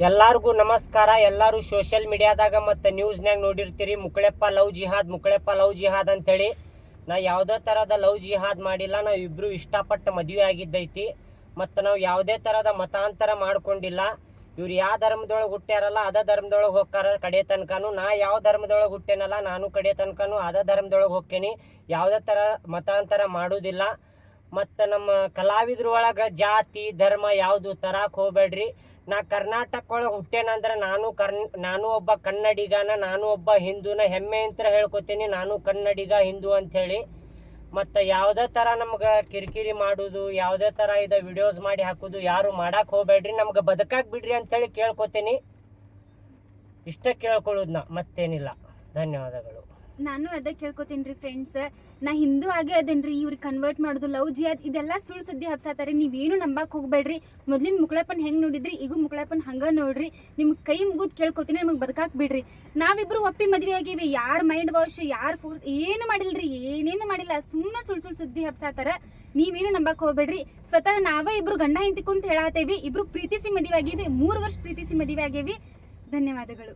ಎಲ್ಲರಿಗೂ ನಮಸ್ಕಾರ. ಎಲ್ಲರೂ ಸೋಷಿಯಲ್ ಮೀಡಿಯಾದಾಗ ಮತ್ತು ನ್ಯೂಸ್ನಾಗ ನೋಡಿರ್ತೀರಿ ಮುಕ್ಕಳೆಪ್ಪ ಲವ್ ಜಿಹಾದ್ ಅಂತೇಳಿ. ನಾ ಯಾವುದೇ ಥರದ ಲವ್ ಜಿಹಾದ್ ಮಾಡಿಲ್ಲ. ನಾವು ಇಬ್ಬರು ಇಷ್ಟಪಟ್ಟು ಮದುವೆ ಆಗಿದ್ದೈತಿ ಮತ್ತು ನಾವು ಯಾವುದೇ ಥರದ ಮತಾಂತರ ಮಾಡ್ಕೊಂಡಿಲ್ಲ. ಇವ್ರು ಯಾವ ಧರ್ಮದೊಳಗೆ ಹುಟ್ಟ್ಯಾರಲ್ಲ ಅದೇ ಧರ್ಮದೊಳಗೆ ಹೋಗ್ತಾರ ಕಡೆ ತನಕನೂ. ನಾ ಯಾವ ಧರ್ಮದೊಳಗೆ ಹುಟ್ಟೇನಲ್ಲ ನಾನು ಕಡೆ ತನಕನೂ ಅದೇ ಧರ್ಮದೊಳಗೆ ಹೋಗ್ತೇನೆ. ಯಾವುದೇ ಥರ ಮತಾಂತರ ಮಾಡೋದಿಲ್ಲ. ಮತ್ತು ನಮ್ಮ ಕಲಾವಿದ್ರ ಒಳಗೆ ಜಾತಿ ಧರ್ಮ ಯಾವುದು ತರಕ್ಕೆ ಹೋಗ್ಬೇಡ್ರಿ. ನಾ ಕರ್ನಾಟಕ ಒಳಗೆ ಹುಟ್ಟೇನಂದ್ರೆ ನಾನು ಒಬ್ಬ ಕನ್ನಡಿಗನ, ನಾನು ಒಬ್ಬ ಹಿಂದೂನ ಹೆಮ್ಮೆ ಅಂತ ಹೇಳ್ಕೊತೀನಿ. ನಾನು ಕನ್ನಡಿಗ ಹಿಂದೂ ಅಂಥೇಳಿ. ಮತ್ತು ಯಾವುದೇ ಥರ ನಮ್ಗೆ ಕಿರಿಕಿರಿ ಮಾಡೋದು, ಯಾವುದೇ ಥರ ಇದು ವಿಡಿಯೋಸ್ ಮಾಡಿ ಹಾಕೋದು ಯಾರು ಮಾಡಕ್ಕೆ ಹೋಗ್ಬೇಡ್ರಿ. ನಮ್ಗೆ ಬದುಕಾಕ್ ಬಿಡ್ರಿ ಅಂಥೇಳಿ ಕೇಳ್ಕೊತೀನಿ. ಇಷ್ಟ ಕೇಳ್ಕೊಳ್ಳೋದು ನಾ, ಮತ್ತೇನಿಲ್ಲ. ಧನ್ಯವಾದಗಳು. ನಾನು ಅದೇ ಕೇಳ್ಕೊತೀನಿ ರೀ ಫ್ರೆಂಡ್ಸ್. ನಾ ಹಿಂದೂ ಆಗೇ ಅದೇನ್ರಿ. ಇವ್ರಿಗೆ ಕನ್ವರ್ಟ್ ಮಾಡೋದು ಲವ್ ಜಿಹಾದ್ ಇದೆಲ್ಲ ಸುಳ್ಳು ಸುದ್ದಿ ಹಬ್ಸಾತಾರೆ. ನೀವೇನು ನಂಬಕ್ಕೆ ಹೋಗ್ಬೇಡ್ರಿ. ಮೊದ್ಲಿನ ಮುಕ್ಕಳಪ್ಪನ ಹೆಂಗೆ ನೋಡಿದ್ರಿ ಈಗ ಮುಕ್ಕಳಪ್ಪನ ಹಂಗೆ ನೋಡ್ರಿ. ನಿಮ್ಗೆ ಕೈ ಮುಗಿದು ಕೇಳ್ಕೊತೀನಿ, ನಮಗೆ ಬದುಕಾಕ್ ಬಿಡ್ರಿ. ನಾವಿಬ್ರು ಒಪ್ಪಿ ಮದುವೆ ಆಗೀವಿ. ಯಾರು ಮೈಂಡ್ ವಾಶ್ ಯಾರು ಫೋರ್ಸ್ ಏನು ಮಾಡಿಲ್ರಿ, ಏನೇನು ಮಾಡಿಲ್ಲ. ಸುಮ್ಮನೆ ಸುಳ್ಳು ಸುದ್ದಿ ಹಬ್ಸಾತಾರ. ನೀವೇನು ನಂಬಕ್ಕೆ ಹೋಗ್ಬೇಡ್ರಿ. ಸ್ವತಃ ನಾವೇ ಇಬ್ರು ಗಂಡ ಹೆಂಡತಿ ಕುಂತ ಹೇಳತ್ತೇವಿ. ಇಬ್ರು ಪ್ರೀತಿಸಿ ಮದುವೆ ಆಗೀವಿ. 3 ವರ್ಷ ಪ್ರೀತಿಸಿ ಮದುವೆ ಆಗೇವಿ. ಧನ್ಯವಾದಗಳು.